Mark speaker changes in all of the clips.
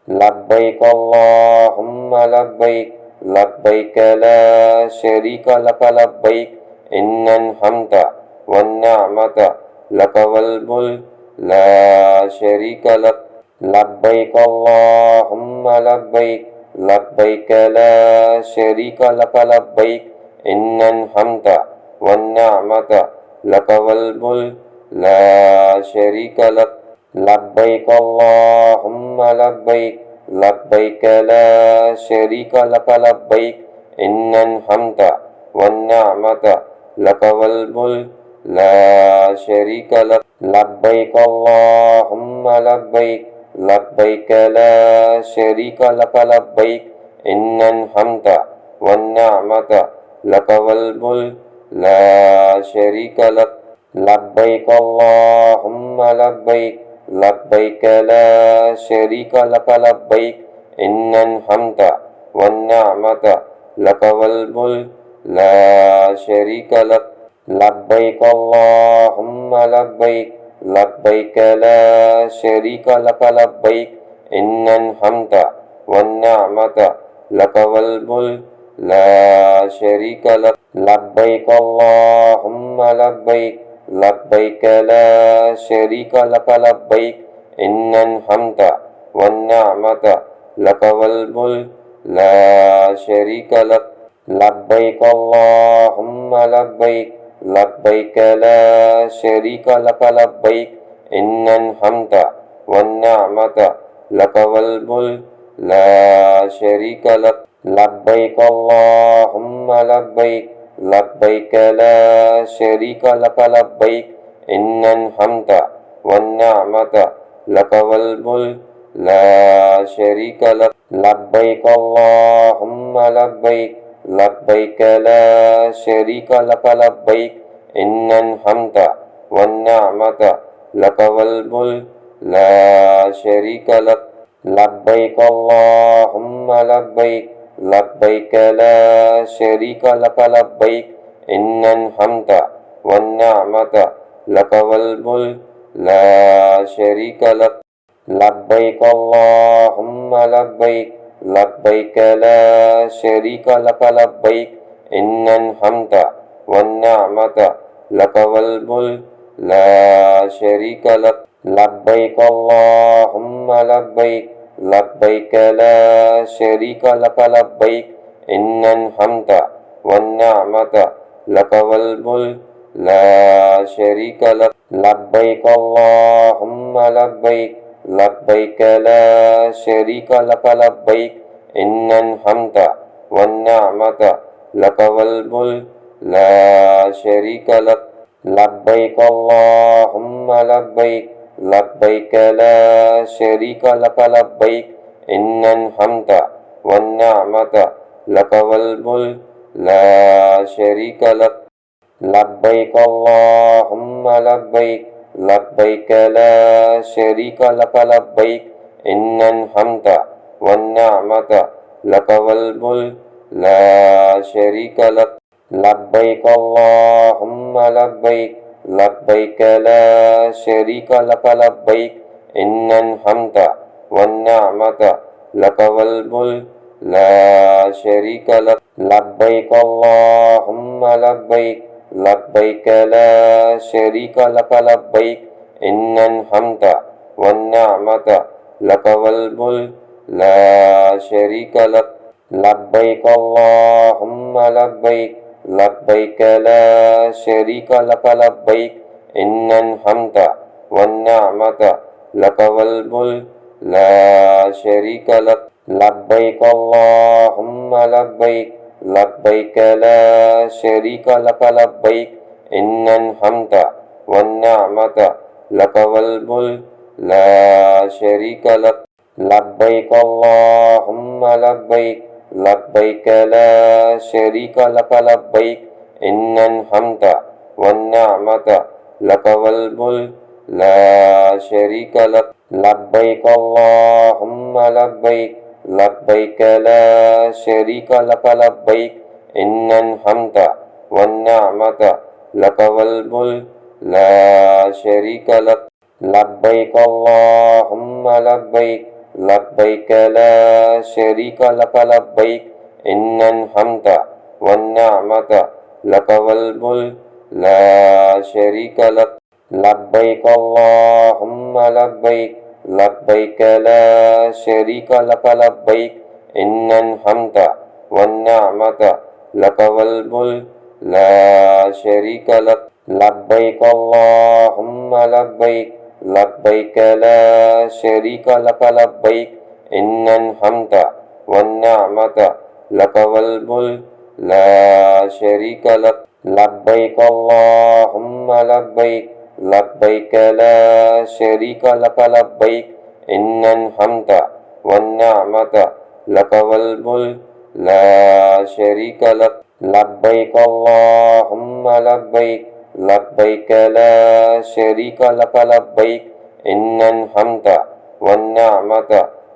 Speaker 1: لبيك اللهم لبيك لبيك لا شريك لك لبيك إن الحمد والنعمة لك والملك لا شريك لك لبيك اللهم لبيك لبيك لا شريك لك لبيك إن الحمد والنعمة لك والملك لا شريك لك لبيك اللهم لبيك لبيك لا شريك لك لبيك إن الحمد والنعمة لك والملك لا شريك لك لبيك اللهم لبيك لبيك لا شريك لك لبيك إن الحمد والنعمة لك والملك لا شريك لك لبيك اللهم لبيك لبيك لا شريك لك لبيك إن الحمد والنعمة لك والملك لا شريك لك لبيك اللهم لبيك لبيك لا شريك لك لبيك إن الحمد والنعمة لك والملك لا شريك لك لبيك اللهم لبيك لبيك لا شريك لك لبيك إن الحمد والنعمة لك والملك لا شريك لك لبيك اللهم لبيك لبيك لا شريك لك لبيك إن الحمد والنعمة لك والملك لا شريك لك لبيك اللهم لبيك لبيك لا شريك لك لبيك إن الحمد والنعمة لك والملك لا شريك لك لبيك اللهم لبيك لبيك لا شريك لك لبيك إن الحمد والنعمة لك والملك لا شريك لك لبيك اللهم لبيك لبيك لا شريك لك لبيك إن الحمد والنعمة لك والملك لا شريك لك لبيك اللهم لبيك لبيك لا شريك لك لبيك إن الحمد والنعمة لك والملك لا شريك لك لبيك اللهم لبيك لبيك لا شريك لك لبيك إن الحمد والنعمة لك والملك لا شريك لك لبيك اللهم لبيك لبيك لا شريك لك لبيك إن الحمد والنعمة لك والملك لا شريك لك لبيك اللهم لبيك لبيك لا شريك لك لبيك إن الحمد والنعمة لك والملك لا شريك لك لبيك اللهم لبيك لبيك لا شريك لك لبيك إن الحمد والنعمة لك والملك لا شريك لك لبيك اللهم لبيك لبيك لا شريك لك لبيك إن الحمد والنعمة لك والملك لا شريك لك لبيك اللهم لبيك لبيك لا شريك لك لبيك إن الحمد والنعمة لك والملك لا شريك لك لبيك اللهم لبيك لبيك لا شريك لك لبيك إن الحمد والنعمة لك والملك لا شريك لك لبيك اللهم لبيك لبيك لا شريك لك لبيك إن الحمد والنعمة لك والملك لا شريك لك لبيك اللهم لبيك لبيك لا شريك لك لبيك إن الحمد والنعمة لك والملك لا شريك لك لبيك اللهم لبيك لبيك لا شريك لك لبيك إن الحمد والنعمة لك والملك لا شريك لك لبيك اللهم لبيك لبيك لا شريك لك لبيك إن الحمد والنعمة لك والملك لا شريك لك لبيك اللهم لبيك لبيك لا شريك لك لبيك إن الحمد والنعمة لك والملك لا شريك لك لبيك اللهم لبيك لبيك لا شريك لك لبيك إن الحمد والنعمة لك والملك لا شريك لك لبيك اللهم لبيك لبيك لا شريك لك لبيك إن الحمد والنعمة لك والملك لا شريك لك لبيك اللهم لبيك لبيك لا شريك لك لبيك إن الحمد والنعمة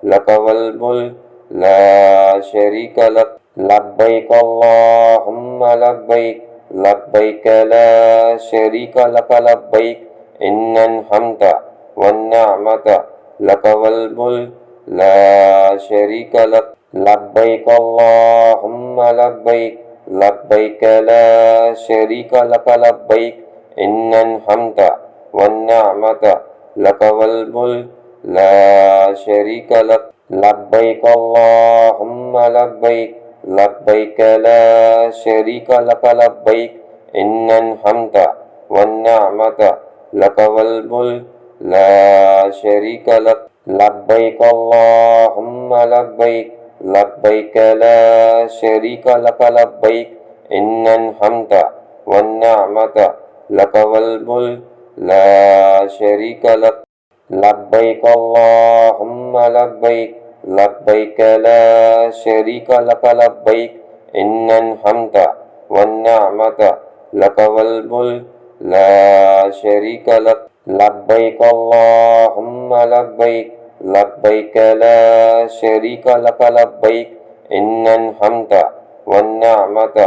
Speaker 1: لك والملك لا شريك لك لبيك اللهم لبيك لبيك لا شريك لك لبيك إن الحمد والنعمة لك والملك لا شريك لك لبيك اللهم لبيك لبيك لا شريك لك لبيك إن الحمد والنعمة لك والملك لا شريك لك لبيك اللهم لبيك لبيك لا شريك لك لبيك إن الحمد والنعمة لك والملك لا شريك لك لبيك اللهم لبيك لبيك لا شريك لك لبيك إن الحمد والنعمة لك والملك لا شريك لك لبيك اللهم لبيك لبيك لا شريك لك لبيك إن الحمد والنعمة لك والملك لا شريك لك لبيك اللهم لبيك لبيك لا شريك لك لبيك إن الحمد والنعمة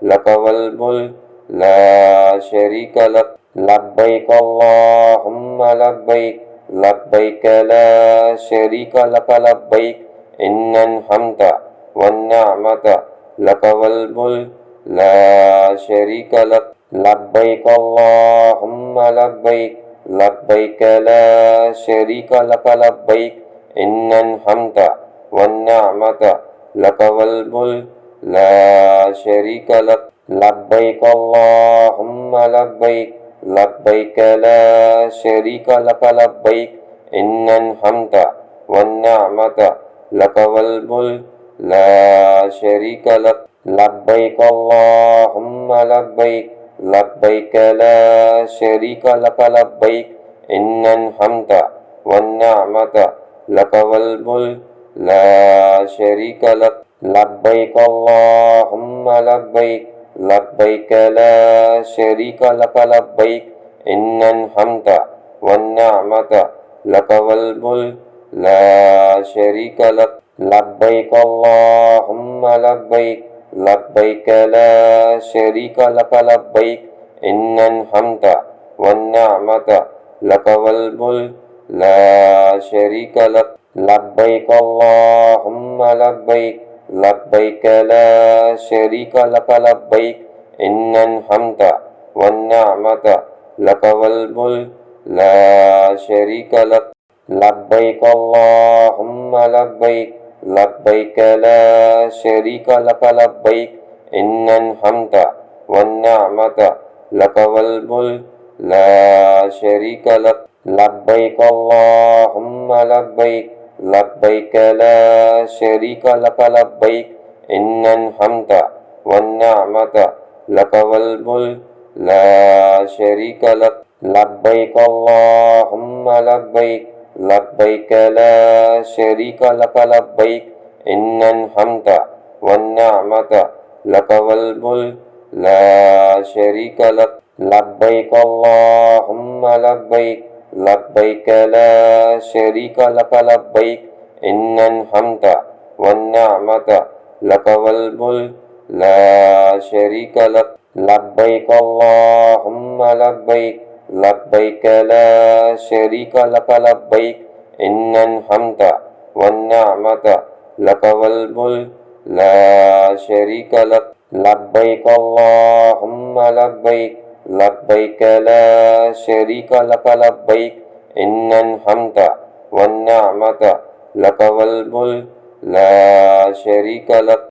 Speaker 1: لك والملك لا شريك لك لبيك اللهم لبيك لبيك لا شريك لك لبيك إن الحمد والنعمة لك والملك لا شريك لك لبيك اللهم لبيك لبيك لا شريك لك لبيك إن الحمد والنعمة لك والملك لا شريك لك لبيك اللهم لبيك لبيك لا شريك لك لبيك إن الحمد والنعمة لك والملك لا شريك لك لبيك اللهم لبيك لبيك لا شريك لك لبيك إن الحمد والنعمة لك والملك لا شريك لك لبيك اللهم لبيك لبيك لا شريك لك لبيك إن الحمد والنعمة لك والملك لا شريك لك لبيك اللهم لبيك لبيك لا شريك لك لبيك إن الحمد والنعمة لك والملك لا شريك لك لبيك اللهم لبيك لبيك لا شريك لك لبيك إن الحمد والنعمة لك والملك لا شريك لك لبيك اللهم لبيك لبيك لا شريك لك لبيك إن الحمد والنعمة لك والملك لا شريك لك لبيك اللهم لبيك لبيك لا شريك لك لبيك إن الحمد والنعمة لك والملك لا شريك لك لبيك اللهم لبيك لبيك لا شريك لك لبيك إن الحمد والنعمة لك والملك لا شريك لك لبيك اللهم لبيك لبيك لا شريك لك لبيك إن الحمد والنعمة لك والملك لا شريك لك لبيك اللهم لبيك لبيك لا شريك لك لبيك إن الحمد والنعمة لك والملك لا شريك لك لبيك اللهم لبيك لبيك لا شريك لك لبيك إن الحمد والنعمة لك والملك لا شريك لك